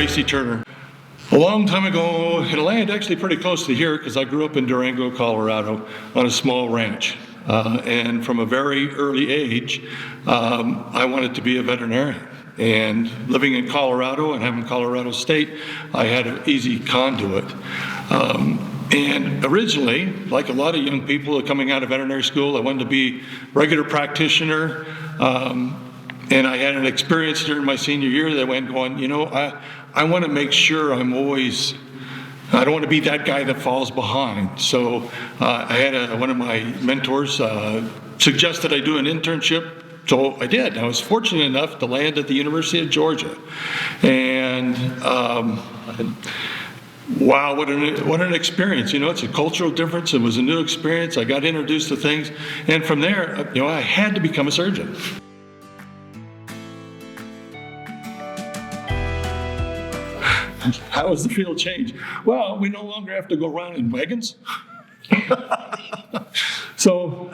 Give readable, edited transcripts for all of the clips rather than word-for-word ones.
Tracy Turner. A long time ago, in a land actually pretty close to here, because I grew up in Durango, Colorado, on a small ranch. And from a very early age, I wanted to be a veterinarian. And living in Colorado and having Colorado State, I had an easy conduit. And originally, like a lot of young people coming out of veterinary school, I wanted to be a regular practitioner. And I had an experience during my senior year that went going, you know, I want to make sure I don't want to be that guy that falls behind. So I had one of my mentors suggested I do an internship. So I did. I was fortunate enough to land at the University of Georgia. And wow, what an experience. You know, it's a cultural difference. It was a new experience. I got introduced to things. And from there, you know, I had to become a surgeon. How has the field changed? Well, we no longer have to go around in wagons. So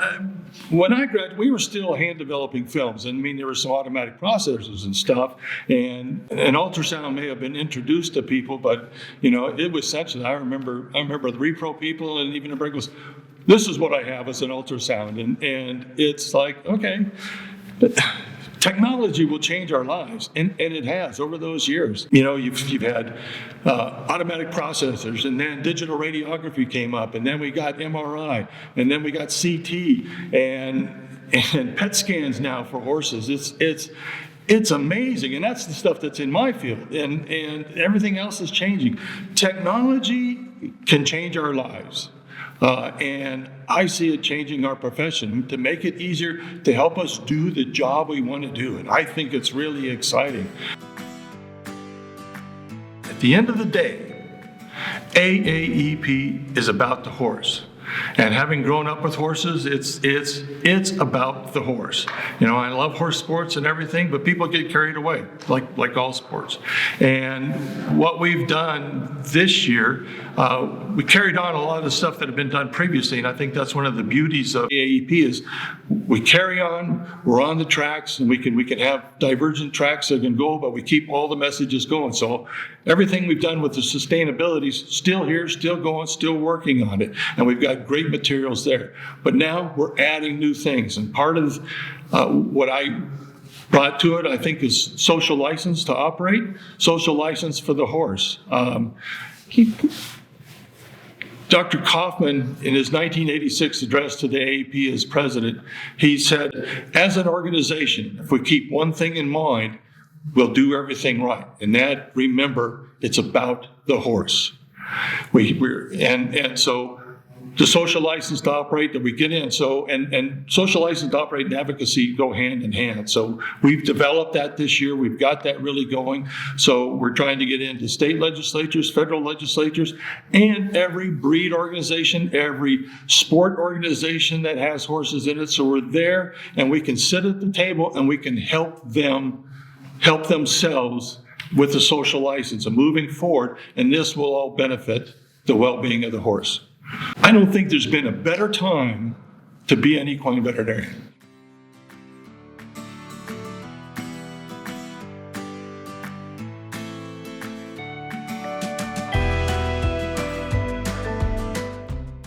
when I graduated, we were still hand developing films. And I mean, there were some automatic processors and stuff. And an ultrasound may have been introduced to people, but you know, it was such that I remember the repro people and even the break was, this is what I have as an ultrasound. And it's like, okay. Technology will change our lives, and it has over those years. You know, you've had automatic processors, and then digital radiography came up, and then we got MRI, and then we got CT, and PET scans now for horses. It's amazing, and that's the stuff that's in my field, and everything else is changing. Technology can change our lives. And I see it changing our profession to make it easier to help us do the job we want to do. And I think it's really exciting. At the end of the day, AAEP is about the horse. And having grown up with horses, it's about the horse. You know, I love horse sports and everything, but people get carried away, like all sports. And what we've done this year, we carried on a lot of the stuff that had been done previously, and I think that's one of the beauties of AAEP is we carry on, we're on the tracks, and we can have divergent tracks that can go, but we keep all the messages going. So everything we've done with the sustainability is still here, still going, still working on it, and we've got great materials there. But now we're adding new things, and part of what I brought to it, I think, is social license to operate, social license for the horse. Dr. Kaufman, in his 1986 address to the AAEP as president, he said, as an organization, if we keep one thing in mind, we'll do everything right. And that, remember, it's about the horse. And so the social license to operate that we get in, and social license to operate and advocacy go hand in hand. So we've developed that this year. We've got that really going. So we're trying to get into state legislatures, federal legislatures, and every breed organization, every sport organization that has horses in it. So we're there, and we can sit at the table and we can help themselves with the social license and moving forward. And this will all benefit the well-being of the horse. I don't think there's been a better time to be an equine veterinarian.